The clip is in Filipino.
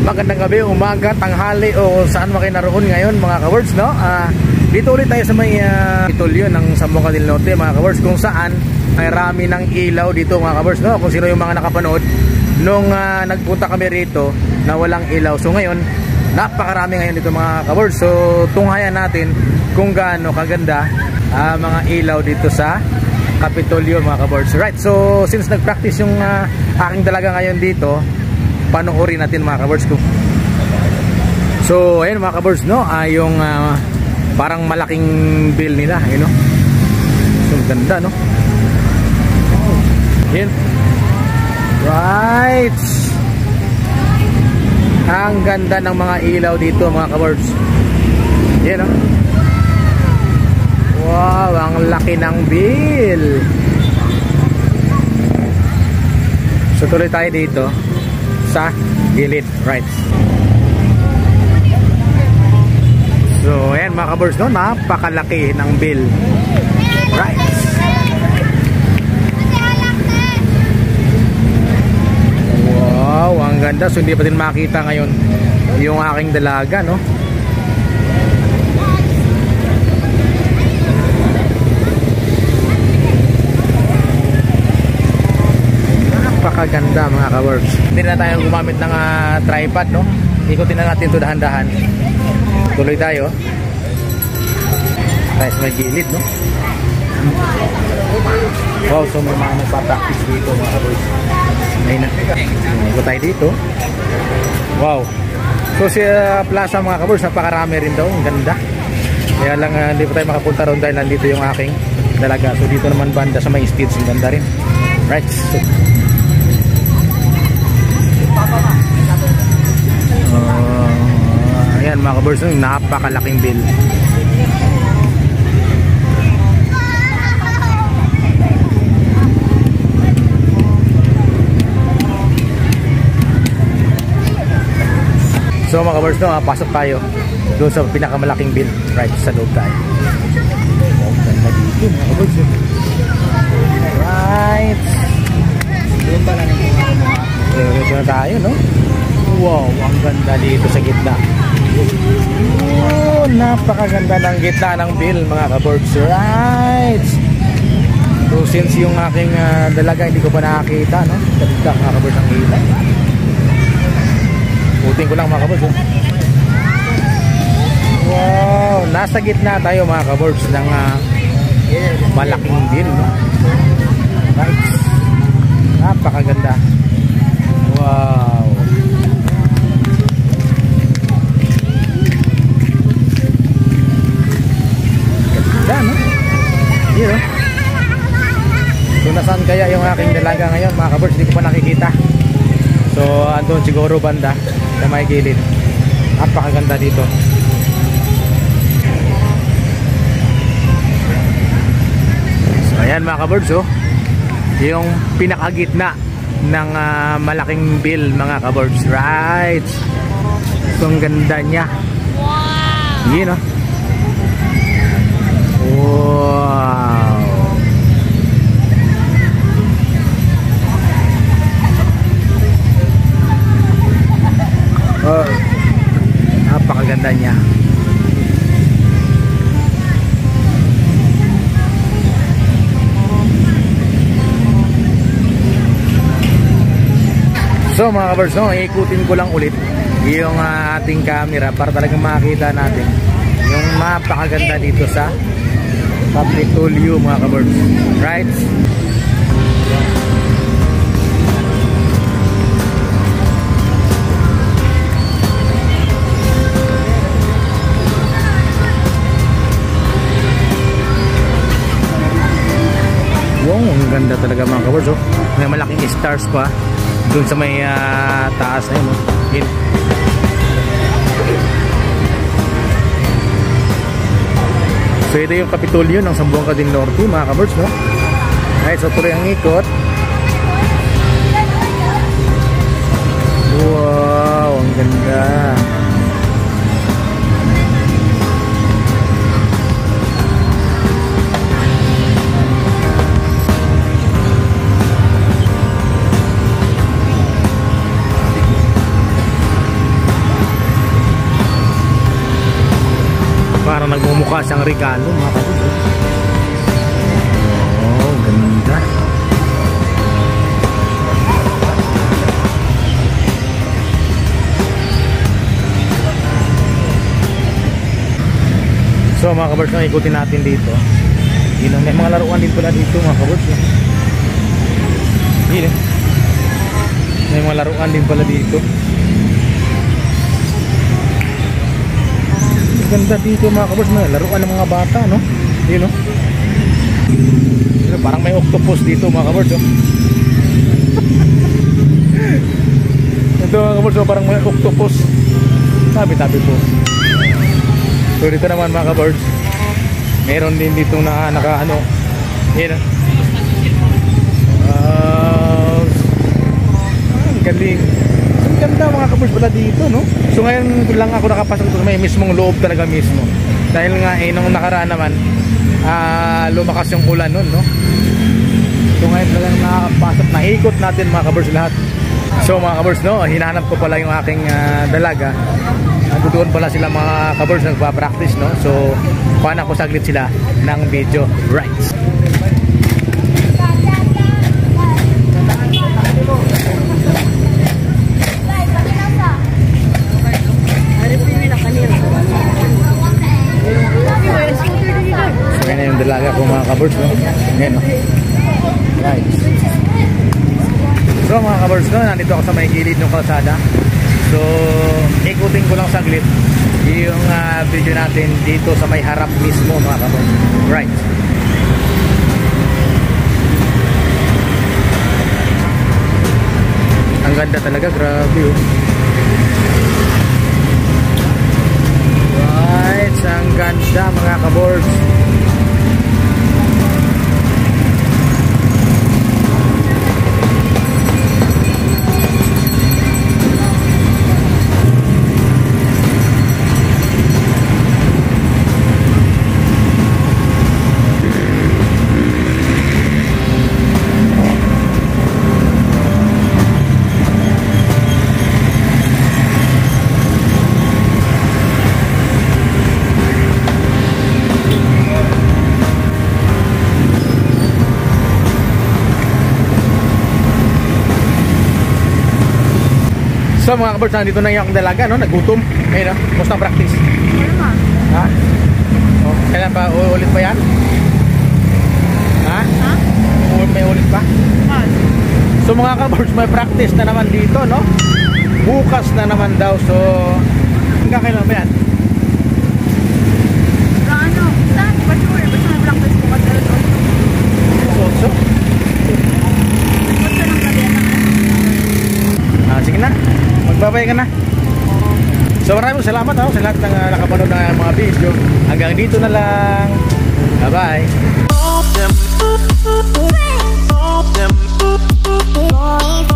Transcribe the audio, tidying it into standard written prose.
Magandang gabi, umaga, tanghali o saan man kayo naroon ngayon mga ka-words, no? Dito ulit tayo sa may Kapitolyo ng Zamboanga del Norte mga ka-words, kung saan ay rami ng ilaw dito mga ka-words, no? Kung sino yung mga nakapanood nung nagpunta kami rito na walang ilaw. So ngayon, napakarami ngayon dito mga ka-words. So tunghayan natin kung gaano kaganda mga ilaw dito sa Kapitolyo mga ka-words. Right, so since nag-practice yung aking dalaga ngayon dito, panoorin natin mga ka-birds ko. So ayun mga ka-birds, no, yung parang malaking bill nila, ayun, no. So ganda, no. Ayun. Right. Ang ganda ng mga ilaw dito mga ka-birds. Ayun, no. Wow, ang laki ng bill. So tuloy tayo dito sa gilid, right. So ayan mga ka-birds, no, napakalaki ng bill, right. Wow, ang ganda. So hindi pa din makita ngayon yung aking dalaga, no. Napakaganda mga ka-works. Hindi na tayo gumamit ng tripod, no. Ikutin na natin ito dahan-dahan. Tuloy tayo. Tayo sa may gilid, no. Wow, so may mga nagpa-practice dito mga ka-works. Ayun na. Iko tayo dito. Wow. So si plaza mga ka-works, napakarami rin daw. Ang ganda. Kaya lang hindi pa tayo makapunta ron dahil nandito yung aking dalaga. So dito naman banda sa may stage, ang ganda rin. Right. So, ayan mga ka-birds, napakalaking bill. So mga ka-birds, no, pasok tayo doon sa pinakamalaking bill, right, sa loob tayo. Ganda dito mga ka-birds, right. Doon pa lang dito na tayo, no. Wow, ang ganda dito sa gitna. Oh, napakaganda ng gitna ng bill mga ka-birds, right. So since yung aking dalaga hindi ko pa nakakita, no, ganda mga ka-birds ang gitna. Puting ko lang mga ka-birds, wow, nasa gitna tayo mga ka-birds ng malaking bill, no? Right. Napakaganda. Wow. Ganda, no? Yun, no? So nasaan kaya yung aking dalaga ngayon mga ka-birds? Hindi ko pa nakikita. So andun siguro banda sa may gilid. Napakaganda dito. So ayan mga ka-birds, oh, yung pinakagitna ng malaking bill mga ka-birds, right. So ang ganda niya. Wow. Yun, no? Wow. Oh, napakaganda niya. So mga ka-birds, no, ikutin ko lang ulit yung ating camera para talagang makita natin yung napakaganda dito sa Kapitolyo mga ka-birds, right. Wow, ang ganda talaga mga ka-birds, oh. May malaking stars pa doon sa may taas na yun, oh. So ito yung Kapitolyo ng Zamboanga del Norte mga ka-birds, no? Right, so tuloy ang ikot. Wow, ang ganda. mukha siyang regalo mga kabuds. Oh, ganda. So mga kabuds, ikutin natin dito. May mga laruan din pala dito mga kabuds. May mga laruan din pala dito. Ganda dito mga kabuds, may laruan ng mga bata, no? Yun, no? Parang may octopus dito mga kabuds, oh. Ito mga kabuds, oh, parang may octopus. Tabi-tabi po. So dito naman mga kabuds, meron din dito na naka ano. Yun, ang galing. Ang ganda mga kabuds pala dito, no? So ngayon lang ako nakapasok sa may mismong loob talaga mismo. Dahil nga nung nakaraan naman lumakas yung ulan nun, no? So ngayon talagang nakapasok, naikot natin mga kabuds lahat. So mga kabuds, no, hinahanap ko pala yung aking dalaga. Doon pala sila mga kabuds nagpa-practice, no? So kuhaan ako saglit sila ng video. Right. So yan na yung dalaga ko mga kabuds, no? Yan, no? Right. So mga kabuds, no, nandito ako sa may gilid ng kalsada. So ikutin ko lang saglit yung video natin dito sa may harap mismo mga kabuds. Right. Ang ganda talaga, grabe, oh. Right, ang ganda mga kabuds. So mga kabuds, nandito na yung aking dalaga, no? Nagutom. Ayun, no? Musta ang practice? Ha? Oh, kailan pa? Ulit pa yan? Ha? Ha? May ulit pa? So mga kabuds, may practice na naman dito, no? Bukas na naman daw. So hanggang kailan ba yan? Ano? Saan? Basta may practice bukas na ito. So? Basta lang gabi na. Sige na. Magbabay ka na. So maraming salamat, sa lahat ng nakapanood ng mga video. Hanggang dito na lang. Bye bye.